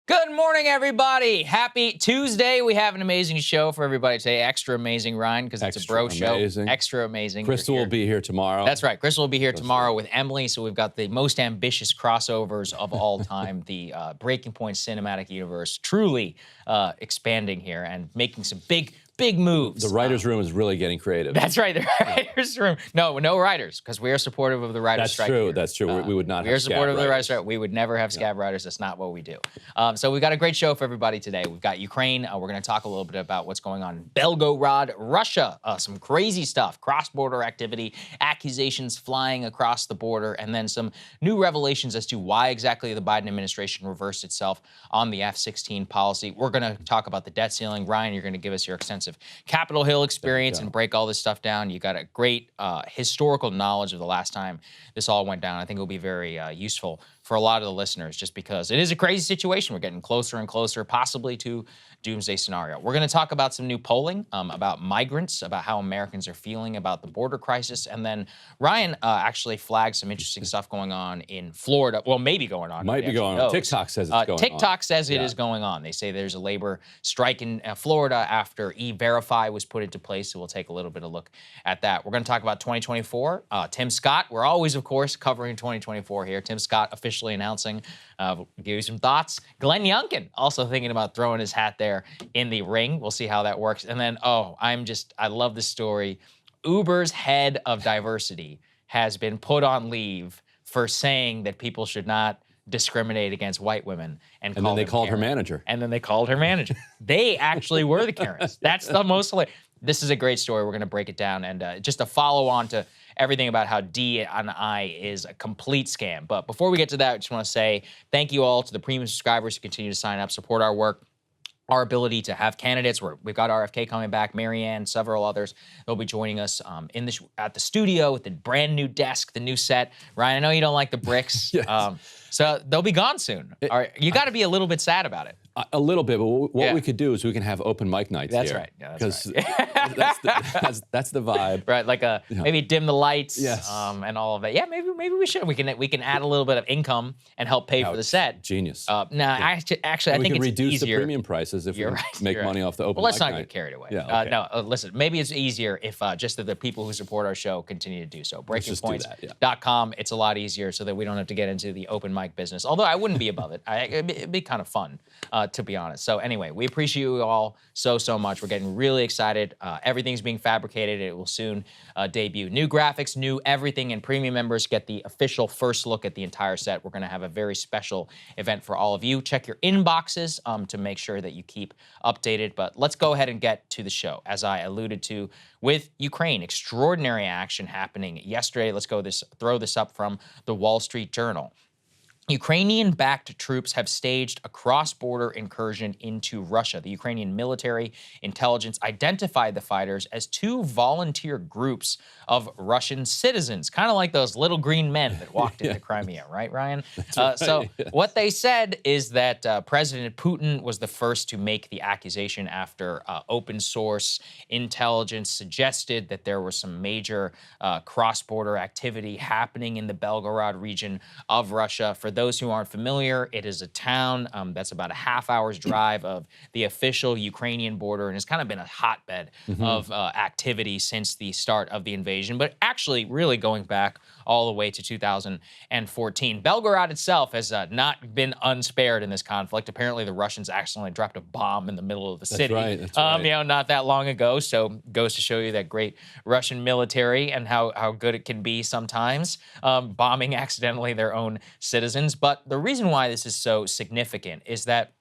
Good morning, everybody. Happy Tuesday. We have an amazing show for everybody today. Extra amazing, Ryan, because it's a bro show. Extra amazing. Crystal will be here tomorrow. That's right. Crystal will be here tomorrow with Emily. So we've got the most ambitious crossovers of all time. The Breaking Point cinematic universe truly expanding here and making some big moves. The writer's room is really getting creative. That's right, the writer's room. No writers, because we are supportive of the writers' strike. That's true. We would not have We are supportive of the writers' strike. We would never have scab writers. That's not what we do. So we've got a great show for everybody today. We've got Ukraine. We're going to talk a little bit about what's going on in Belgorod, Russia. Some crazy stuff, cross-border activity, accusations flying across the border, and then some new revelations as to why exactly the Biden administration reversed itself on the F-16 policy. We're going to talk about the debt ceiling. Ryan, you're going to give us your extensive Capitol Hill experience and break all this stuff down. You got a great historical knowledge of the last time this all went down. I think it'll be very useful for a lot of the listeners, just because it is a crazy situation. We're getting closer and closer, possibly to doomsday scenario. We're going to talk about some new polling about migrants, about how Americans are feeling about the border crisis. And then Ryan actually flagged some interesting stuff going on in Florida. Well, maybe going on. Might be going on. TikTok says it's going on. TikTok says it is going on. They say there's a labor strike in Florida after E-Verify was put into place. So we'll take a little bit of a look at that. We're going to talk about 2024. Tim Scott, we're always, of course, covering 2024 here. Tim Scott officially announcing, we'll give you some thoughts. Glenn Youngkin also thinking about throwing his hat there in the ring. We'll see how that works. And then, I love this story. Uber's head of diversity has been put on leave for saying that people should not discriminate against white women. And then they called Karen. her manager. And then they called her manager. They actually were the Karens. That's the most hilarious. This is a great story. We're going to break it down. And just a follow on to everything about how D&I is a complete scam. But before we get to that, I just want to say thank you all to the premium subscribers who continue to sign up, support our work, our ability to have candidates. We've got RFK coming back, Marianne, several others. They'll be joining us at the studio with the brand new desk, the new set. Ryan, I know you don't like the bricks. Yes. So they'll be gone soon. You got to be a little bit sad about it. A little bit, but what we could do is we can have open mic nights That's here. Right. Yeah, that's right. that's the vibe. Right, like maybe dim the lights, yes. And all of that. Yeah, maybe we should. We can add a little bit of income and help pay for the set. Genius. Actually, I think it's reduce easier. the premium prices if we make money off the open Well, let's mic not night. get carried away. Yeah, okay. No, listen, maybe it's easier if just the people who support our show continue to do so. BreakingPoints.com. It's a lot easier so that we don't have to get into the open mic business. Although I wouldn't be above it. It'd be kind of fun, to be honest. So anyway, we appreciate you all so much. We're getting really excited. Everything's being fabricated. It will soon debut. New graphics, new everything, and premium members get the official first look at the entire set. We're going to have a very special event for all of you. Check your inboxes to make sure that you keep updated. But let's go ahead and get to the show. As I alluded to with Ukraine, extraordinary action happening yesterday. Let's throw this up from the Wall Street Journal. Ukrainian-backed troops have staged a cross-border incursion into Russia. The Ukrainian military intelligence identified the fighters as two volunteer groups of Russian citizens, kind of like those little green men that walked into Crimea, right, Ryan? Right, so yes. what they said is that President Putin was the first to make the accusation after open source intelligence suggested that there was some major cross-border activity happening in the Belgorod region of Russia. For those who aren't familiar, it is a town that's about a half-hour's drive of the official Ukrainian border, and it's kind of been a hotbed of activity since the start of the invasion, but actually really going back all the way to 2014. Belgorod itself has not been unspared in this conflict. Apparently, the Russians accidentally dropped a bomb in the middle of the city. That's right. Not that long ago. So goes to show you that great Russian military and how good it can be sometimes, bombing accidentally their own citizens. But the reason why this is so significant is that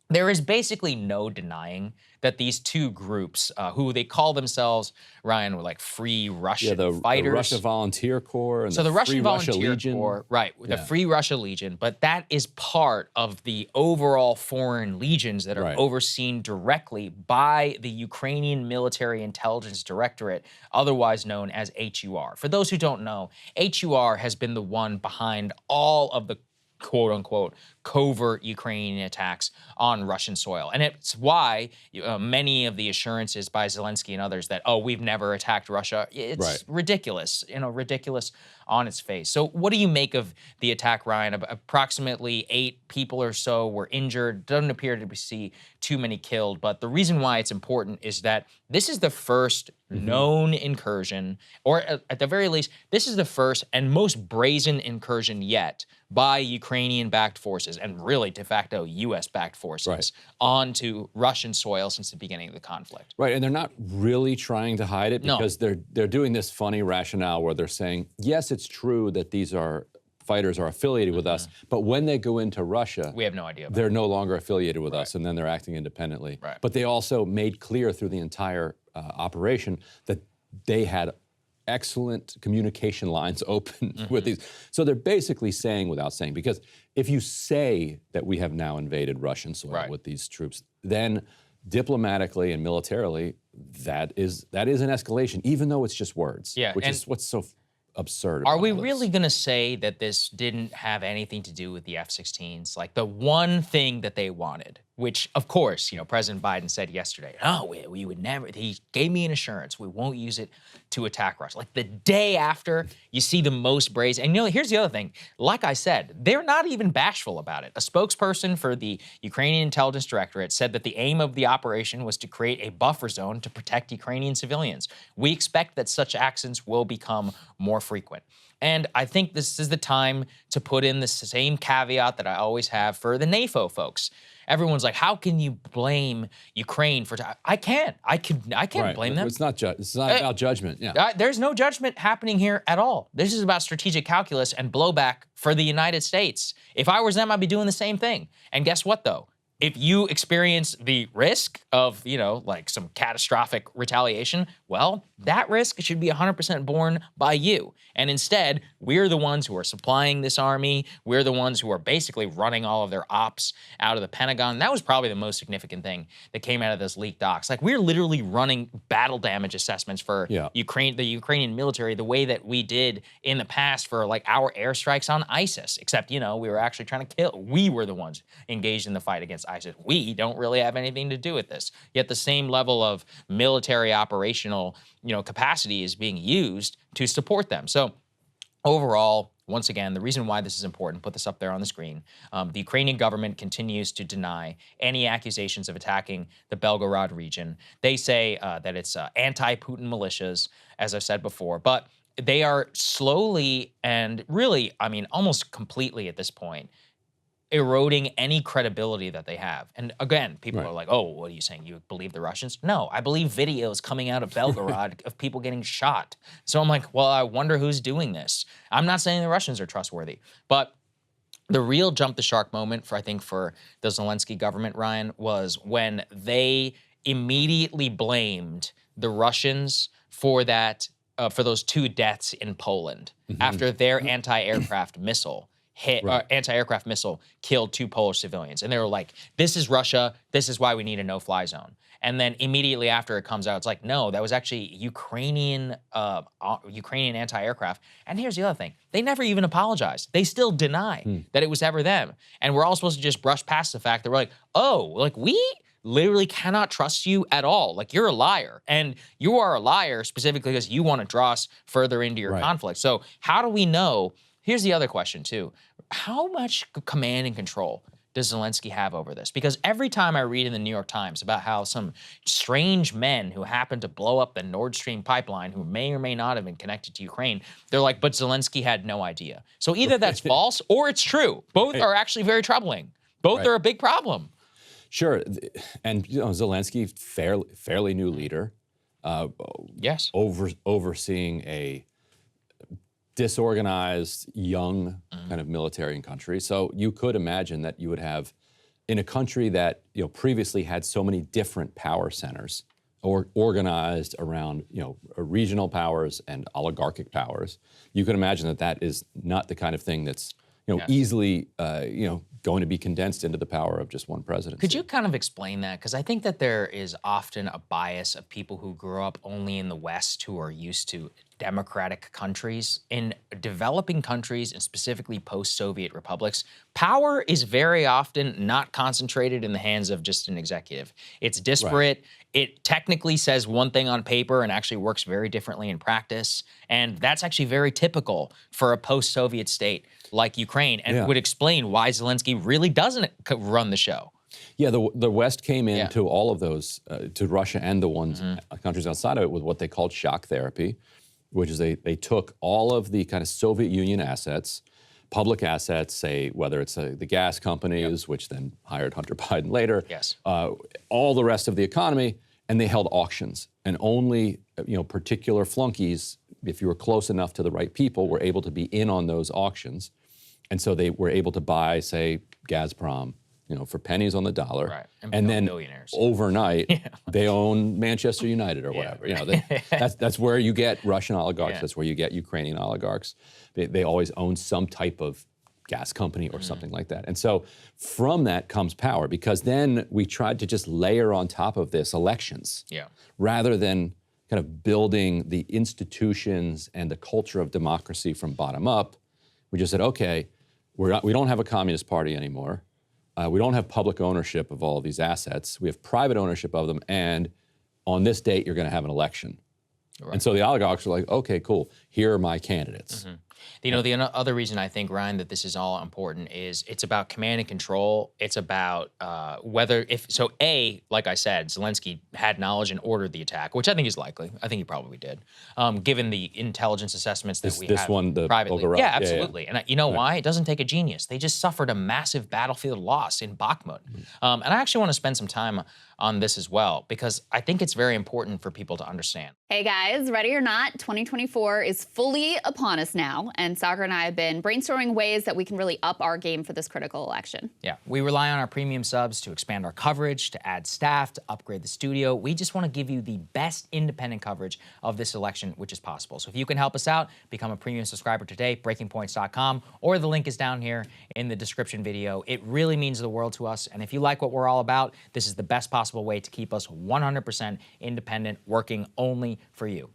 there is basically no denying that these two groups, who they call themselves, Ryan, were like Free Russian Fighters. The Russia Volunteer Corps and the Russian Volunteer Legion. Corps, right, the Free Russia Legion, but that is part of the overall foreign legions that are overseen directly by the Ukrainian Military Intelligence Directorate, otherwise known as HUR. For those who don't know, HUR has been the one behind all of the quote-unquote covert Ukrainian attacks on Russian soil. And it's why many of the assurances by Zelensky and others that, oh, we've never attacked Russia, it's ridiculous, ridiculous on its face. So what do you make of the attack, Ryan? Approximately 8 people or so were injured. Doesn't appear to see too many killed. But the reason why it's important is that this is the first known incursion, or at the very least, this is the first and most brazen incursion yet by Ukrainian-backed forces, and really de facto U.S.-backed forces, onto Russian soil since the beginning of the conflict. Right, and they're not really trying to hide it because they're doing this funny rationale where they're saying, yes, it's true that these fighters are affiliated with us, but when they go into Russia, we have no idea. They're no longer affiliated with us, and then they're acting independently. But they also made clear through the entire operation that they had excellent communication lines open with these. So they're basically saying without saying, because if you say that we have now invaded Russian soil with these troops, then diplomatically and militarily, that is an escalation, even though it's just words, which is what's so absurd. Are we really going to say that this didn't have anything to do with the F-16s? Like the one thing that they wanted, which of course, President Biden said yesterday, oh, we would never, he gave me an assurance, we won't use it to attack Russia. Like the day after, you see the most brazen, and here's the other thing, like I said, they're not even bashful about it. A spokesperson for the Ukrainian Intelligence Directorate said that the aim of the operation was to create a buffer zone to protect Ukrainian civilians. We expect that such actions will become more frequent. And I think this is the time to put in the same caveat that I always have for the NAFO folks. Everyone's like, how can you blame Ukraine for? I can't blame them. It's not about judgment. Yeah. There's no judgment happening here at all. This is about strategic calculus and blowback for the United States. If I was them, I'd be doing the same thing. And guess what, though? If you experience the risk of, like some catastrophic retaliation, well, that risk should be 100% borne by you. And instead, we're the ones who are supplying this army. We're the ones who are basically running all of their ops out of the Pentagon. That was probably the most significant thing that came out of those leaked docs. Like, we're literally running battle damage assessments for the Ukrainian military the way that we did in the past for, like, our airstrikes on ISIS. Except, we were actually trying to kill. We were the ones engaged in the fight against ISIS. We don't really have anything to do with this. Yet the same level of military operational, capacity is being used to support them. So overall, once again, the reason why this is important, put this up there on the screen, the Ukrainian government continues to deny any accusations of attacking the Belgorod region. They say that it's anti-Putin militias, as I've said before, but they are slowly and really, almost completely at this point, eroding any credibility that they have. And again, people are like, oh, what are you saying? You believe the Russians? No, I believe videos coming out of Belgorod of people getting shot. So I'm like, well, I wonder who's doing this. I'm not saying the Russians are trustworthy, but the real jump the shark moment for the Zelensky government, Ryan, was when they immediately blamed the Russians for that, for those 2 deaths in Poland after their anti-aircraft missile anti-aircraft missile killed 2 Polish civilians. And they were like, this is Russia. This is why we need a no-fly zone. And then immediately after it comes out, it's like, no, that was actually Ukrainian anti-aircraft. And here's the other thing. They never even apologized. They still deny that it was ever them. And we're all supposed to just brush past the fact that we're like, oh, like we literally cannot trust you at all. Like, you're a liar. And you are a liar specifically because you want to draw us further into your conflict. So how do we know? Here's the other question, too. How much command and control does Zelensky have over this? Because every time I read in the New York Times about how some strange men who happened to blow up the Nord Stream pipeline, who may or may not have been connected to Ukraine, they're like, but Zelensky had no idea. So either that's false or it's true. Both are actually very troubling. Both are a big problem. Sure. And, Zelensky, fairly new leader. Yes. Overseeing a disorganized, young kind of military and country. So you could imagine that you would have, in a country that previously had so many different power centers, or organized around regional powers and oligarchic powers. You can imagine that is not the kind of thing that's easily, going to be condensed into the power of just one presidency. Could you kind of explain that? Because I think that there is often a bias of people who grew up only in the West who are used to democratic countries. In developing countries, and specifically post-Soviet republics, power is very often not concentrated in the hands of just an executive. It's disparate. Right. It technically says one thing on paper and actually works very differently in practice. And that's actually very typical for a post-Soviet state like Ukraine, and would explain why Zelensky really doesn't run the show. Yeah, the West came into all of those, to Russia and the ones countries outside of it, with what they called shock therapy, which is they took all of the kind of Soviet Union assets, public assets, say whether it's the gas companies, which then hired Hunter Biden later, all the rest of the economy, and they held auctions. And only particular flunkies, if you were close enough to the right people, were able to be in on those auctions. And so they were able to buy, say, Gazprom, for pennies on the dollar. Right. And then overnight, they own Manchester United or whatever. That's where you get Russian oligarchs. That's where you get Ukrainian oligarchs. They always own some type of gas company or something like that. And so from that comes power, because then we tried to just layer on top of this elections rather than kind of building the institutions and the culture of democracy from bottom up. We just said, okay, we don't have a communist party anymore. We don't have public ownership of all of these assets. We have private ownership of them, and on this date, you're going to have an election. Right. And so the oligarchs are like, okay, cool, here are my candidates. The other reason I think, Ryan, that this is all important is it's about command and control. It's about like I said, Zelensky had knowledge and ordered the attack, which I think is likely. I think he probably did, given the intelligence assessments that we have privately. Belgorod. Yeah, absolutely. And you know why? It doesn't take a genius. They just suffered a massive battlefield loss in Bakhmut. And I actually want to spend some time on this as well, because I think it's very important for people to understand. Hey guys, ready or not, 2024 is fully upon us now, and Saagar and I have been brainstorming ways that we can really up our game for this critical election. Yeah, we rely on our premium subs to expand our coverage, to add staff, to upgrade the studio. We just want to give you the best independent coverage of this election, which is possible. So if you can help us out, become a premium subscriber today, breakingpoints.com, or the link is down here in the description video. It really means the world to us, and if you like what we're all about, this is the best possible way to keep us 100% independent, working only for you.